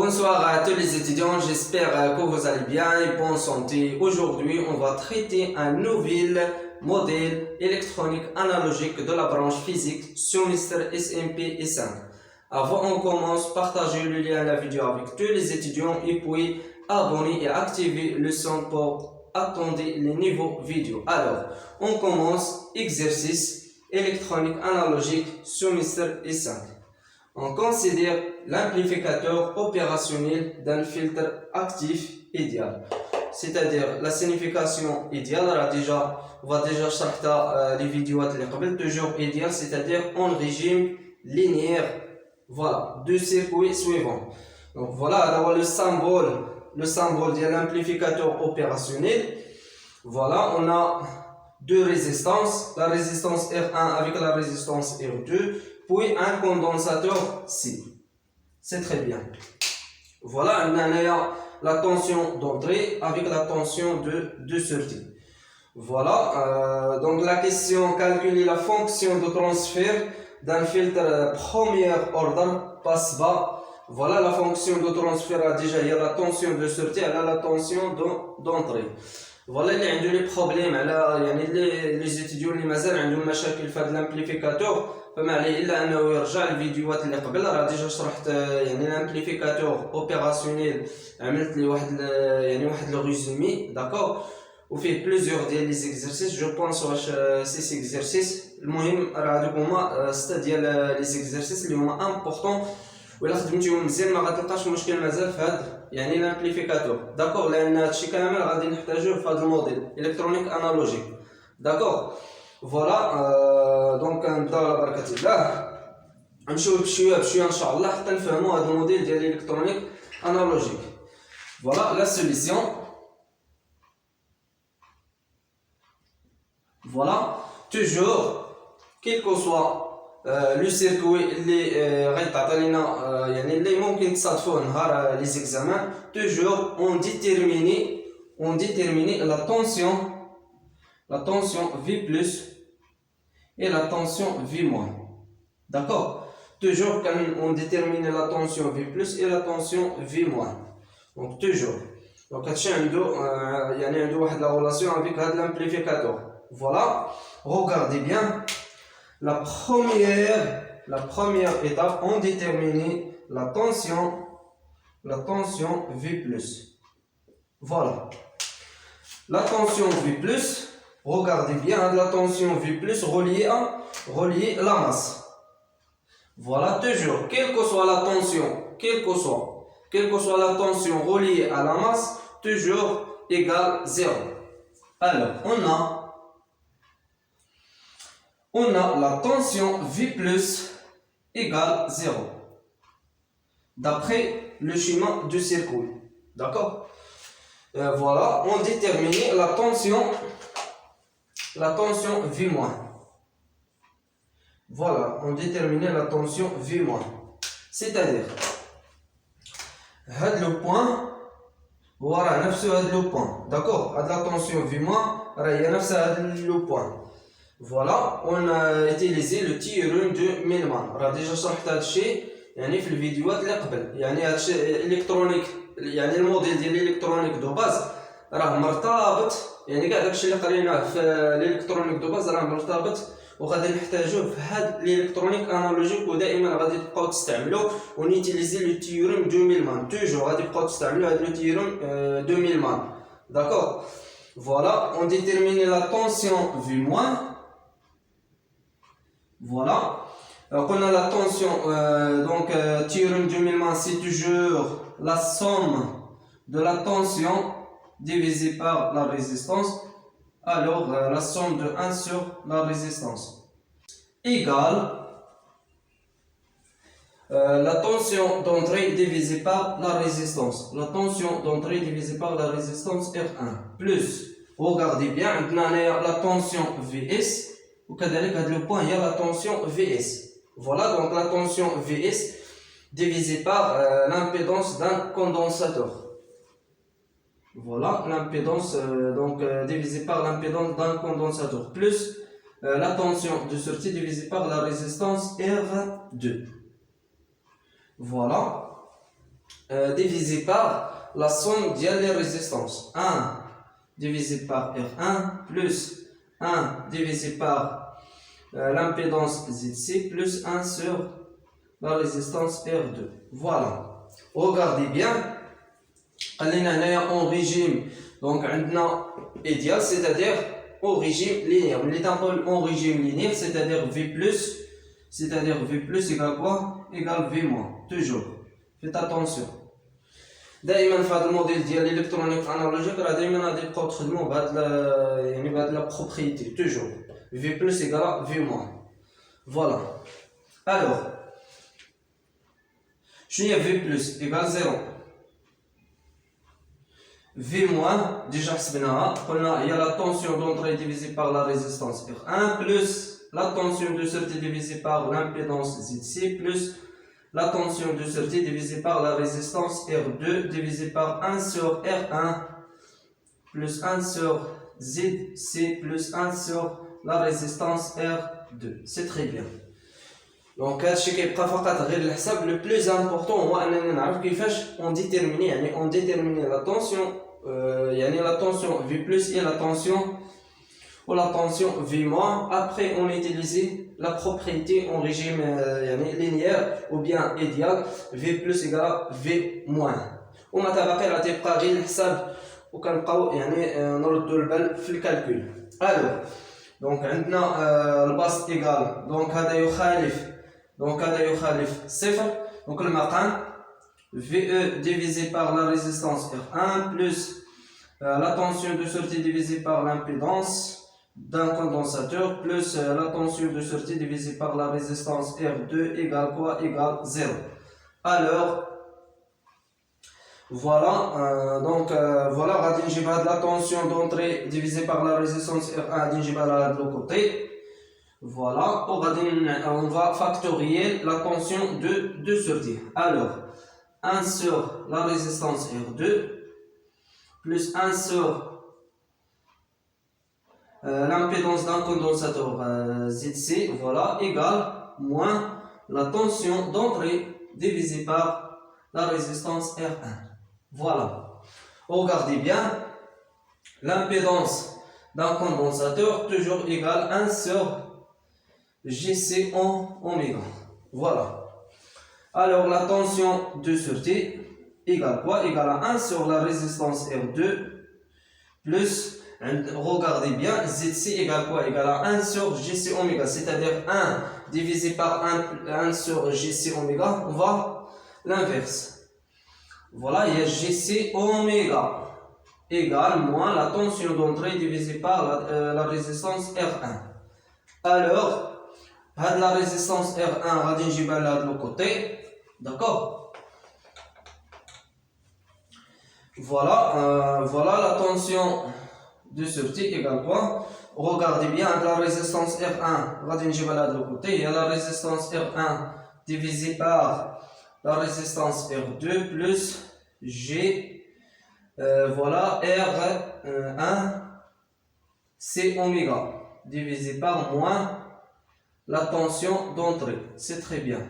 Bonsoir à tous les étudiants, j'espère que vous allez bien et bonne santé. Aujourd'hui, on va traiter un nouvel modèle électronique analogique de la branche physique semestre SMP et 5. Avant, on commence, partagez le lien de la vidéo avec tous les étudiants et puis abonnez et activez le son pour attendre les nouveaux vidéos. Alors, on commence exercice électronique analogique semestre et 5. On considère l'amplificateur opérationnel d'un filtre actif idéal. C'est-à-dire la signification idéale, on va déjà chercher les vidéos toujours idéal, c'est-à-dire en régime linéaire. Voilà, deux circuits suivants. Donc voilà, d'avoir le symbole de l'amplificateur opérationnel. Voilà, on a deux résistances, la résistance R1 avec la résistance R2. Puis un condensateur C. C'est très bien. Voilà, on a la tension d'entrée avec la tension de sortie. Voilà, donc la question, calculer la fonction de transfert d'un filtre premier ordre passe bas. Voilà la fonction de transfert, déjà il y a la tension de sortie, elle a la tension d'entrée. Voilà اللي عنده لي بروبليم على يعني لي زيتيديون اللي مازال عندهم مشاكل في هذا الامبليفيكاتور فما عليه الا انه يرجع الفيديوهات اللي قبل راه ديجا شرحت يعني الامبليفيكاتور اوبيراسيونيل عملت لي واحد لو ريزومي داكور وفيه بليزيور ديال لي زيكزرسيس جو بونس واش سي زيكزرسيس المهم راه هادوك هما 6 ديال لي زيكزرسيس اللي هما امبورطون ولا خدمتيهم مزيان ما غتلقاش مشكل مازال في هذا يعني الامبليفيكاتور داكور لان هادشي كامل غادي نحتاجوه في هذا الموديل الكترونيك انالوجيك داكور فوالا دونك نبداو على بركه الله نمشيو بشويه ان شاء الله حتى نفهموا هذا الموديل ديال الالكترونيك انالوجيك فوالا لا سوليسيون فوالا توجور كيل كو سوا لو سيركوي اللي غيتعطى لينا يعني اللي ممكن تصادفوه نهار لي زيكزامان توجور اون ديتيرميني لا tension V plus et la tension V moins. D'accord? Toujours quand on détermine la tension V plus et la tension V moins. Donc toujours. Donc il y a une relation avec l'amplificateur. Voilà. Regardez bien. La première étape, on détermine la tension V plus. Voilà. La tension V plus, regardez bien, la tension V plus reliée à la masse. Voilà, toujours, quelle que soit la tension, quelle que soit la tension reliée à la masse, toujours égale 0. Alors, on a la tension V plus égale 0. D'après le schéma du circuit. D'accord? Voilà, on détermine la tension V-. Voilà, on détermine la tension V-. C'est-à-dire, le point, voilà, le point. D'accord? La tension V-, le point. Voilà, on a utilisé le théorème de Millman. On a déjà شرحت هذا الشيء يعني في الفيديوهات اللي قبل. يعني هذا الشيء الكترونيك يعني الموديل ديال الالكترونيك دو باز راه مرتبط يعني كاع داكشي اللي قريناه في الالكترونيك دو باز راه مرتبط وغادي نحتاجوه في هاد الالكترونيك انالوجيك ودائما غادي تبقاو تستعملوه ونيتيليزي لو تيوريم دو ميلمان توجور غادي تبقاو تستعملوا هاد لو تيوريم دو ميلمان داكور فوالا اون ديتيرميني لا طونسيون في موان voilà قلنا la tension donc théorème de Millman c'est toujours la somme de la tension divisée par la résistance alors la somme de 1 sur la résistance égale la tension d'entrée divisée par la résistance la résistance R1 plus regardez bien maintenant la tension VS وكذلك هذا لو بوين هي لا tension VS. Voilà donc la tension VS divisée par l'impédance d'un condensateur. Voilà l'impédance divisée par l'impédance d'un condensateur plus la tension de sortie divisée par la résistance R2. Voilà. divisé par la somme des résistances. 1 divisé par R1 plus 1 divisé par l'impédance ZC plus 1 sur la résistance R2. Voilà. Regardez bien. En régime donc idéal, c'est-à-dire au régime linéaire. En régime linéaire, c'est-à-dire V+, c'est-à-dire V+ égale quoi? Égale V-. Toujours. Faites attention. دائما في هذا الموديل ديال الالكترونيك انالوجيك راه دائما غادي تبقاو تخدموا بهاد لا بروبريتي توجور V+ égale V-. Voilà. Alors, شنو هي V+ égale 0. V-, déjà حسبناها قلنا هي la tension d'entrée divisée par la résistance R1 plus la tension de sortie divisée par l'impédance ZC plus la tension de sortie divisée par la résistance R2 divisée par 1 sur R1 plus 1 sur ZC plus 1 sur la résistance R2. C'est très bien. Donc هادشي كيبقى فقط غير الحساب. Le plus important هو اننا نعرف كيفاش on détermine la tension يعني la tension V+ et la tension V-. Après on utilise la propriété en régime linéaire ou bien idéal V+ égale V-. وما تبقى راه تيبقى غير الحساب وكنبقاو نردوا البال في الكالكول. الو دونك عندنا البسط ايغال دونك هذا يخالف صفر. Donc le maqam VE divisé par la résistance R1 plus la tension de sortie divisée par l'impédance d'un condensateur plus la tension de sortie divisée par la résistance R2 égale quoi? Égale 0. Alors voilà, voilà, غادي نجيب هاد la tension d'entrée divisée par la résistance R1 غادي نجيبها لهاد لو كوتي. Voilà, on va factorier la tension de sortie. Alors, 1 sur la résistance R2 plus 1 sur l'impédance d'un condensateur ZC, voilà, égale moins la tension d'entrée divisée par la résistance R1. Voilà. Regardez bien, l'impédance d'un condensateur toujours égale 1 sur GC en oméga. Voilà. Alors la tension de sortie égale quoi? Égale à 1 sur la résistance R2 plus, regardez bien, ZC égale quoi? Égale à 1 sur GC oméga. C'est-à-dire 1 divisé par 1 sur GC oméga, on va l'inverse. Voilà, il y a GC oméga égale moins la tension d'entrée divisée par la résistance R1. Alors, la résistance R1 غادي نجيبها لهاد لو كوتي. D'accord. Voilà, voilà la tension de sortie égale quoi? Regardez bien, la résistance R1 غادي نجيبها لهاد لو كوتي. Il y a la résistance R1 divisée par la résistance R2 plus G voilà R1 C oméga divisé par moins la tension d'entrée. C'est très bien.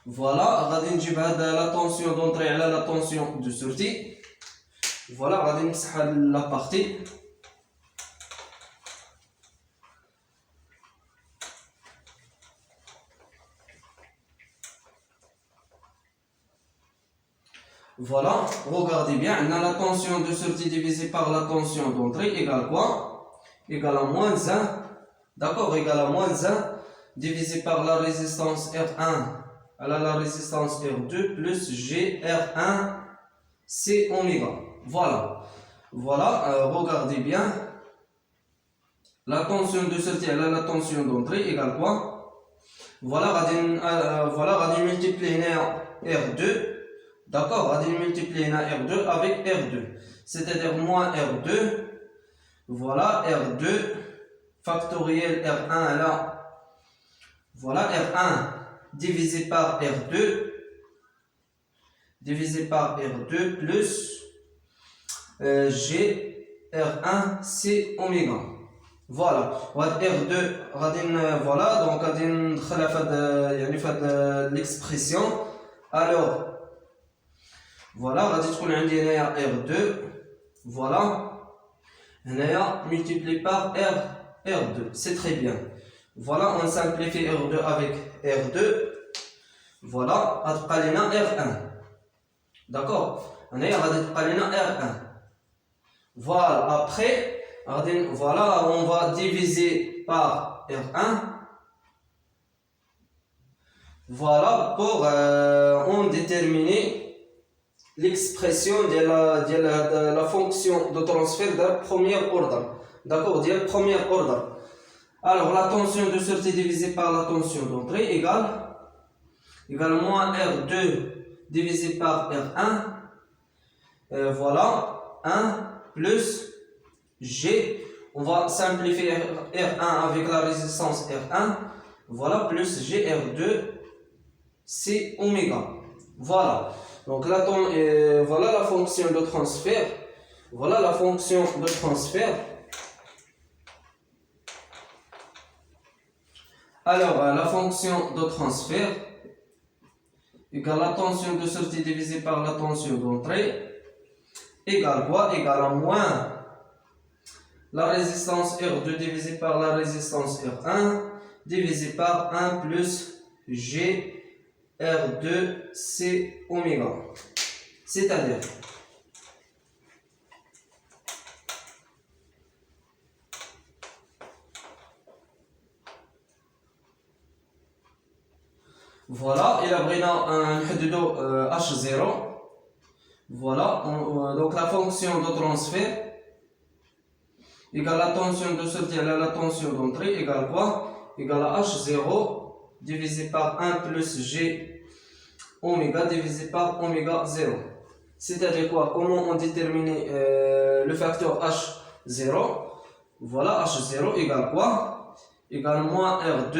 Voilà, غادي نجيب هذا la tension d'entrée على la tension de sortie. Voilà, غادي نمسح la partie. Voilà, regardez bien, on a la tension de sortie divisée par la tension d'entrée égale quoi? Égale à moins 1. D'accord, égale à moins 1 divisé par la résistance R1 à la résistance R2 plus GR1 C oméga. Voilà, voilà, regardez bien, la tension de sortie à la tension d'entrée égale quoi? Voilà, on va multiplier R2. D'accord, on va multiplier R2 avec R2, c'est-à-dire moins R2, voilà R2 factoriel R1 là, voilà R1 divisé par R2 plus G R1 C oméga. Voilà, R2 voilà, donc on va l'expression. Alors Voilà, غادي تكون عندي هنايا R2. Voilà. هنايا multiplié par R2. C'est très bien. Voilà, on simplifie R2 avec R2. Voilà, غتبقى لنا R1. D'accord. هنايا غادي تبقى لنا R1. Voilà, après, voilà, on va diviser par R1. Voilà, pour on déterminer l'expression de la fonction de transfert de premier ordre. D'accord, de premier ordre. Alors, la tension de sortie divisée par la tension d'entrée égale moins R2 divisé par R1. Voilà, 1 plus G. On va simplifier R1 avec la résistance R1. Voilà, plus GR2, c'est oméga. Voilà. Donc là, voilà la fonction de transfert. Voilà la fonction de transfert. Alors, la fonction de transfert égale la tension de sortie divisée par la tension d'entrée égale quoi? Égale à moins la résistance R2 divisée par la résistance R1 divisé par 1 plus G R2 C oméga. C'est-à-dire voilà, il a pris un H0. Voilà, donc la fonction de transfert égale la tension de sortie à la tension d'entrée égale quoi? Égale à H0 divisé par 1 plus G oméga divisé par oméga 0. C'est-à-dire quoi? Comment on détermine le facteur H0? Voilà, H0 égale quoi? Égale moins R2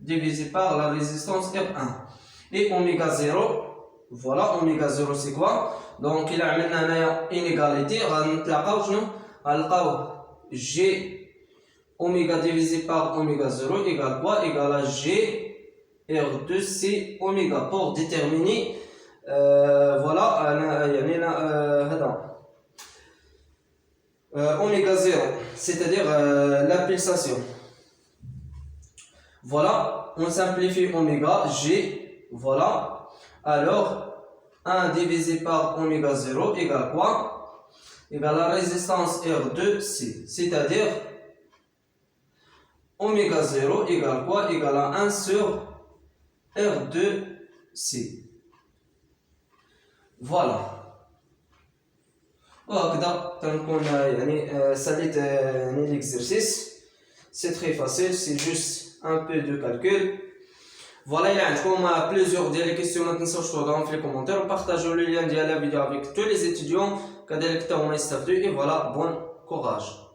divisé par la résistance R1. Et oméga 0, voilà, oméga 0 c'est quoi? Donc il a maintenant une inégalité. G oméga divisé par oméga 0 égale quoi? Égale à G R2C oméga pour déterminer voilà oméga 0, c'est-à-dire la pulsation. Voilà, on simplifie oméga G, voilà. Alors 1 divisé par oméga 0 égale quoi? Égale la résistance R2C, c'est-à-dire oméga 0 égale quoi? Égale à 1 sur R2C. Voilà. وهكذا تنكون يعني ساليت l'exercice. C'est très facile, c'est juste un peu de calcul. Voilà, il y a plusieurs questions. ما تنساوش توضعوهم في les commentaires. Partagez le lien de la vidéo avec tous les étudiants. Et voilà, bon courage.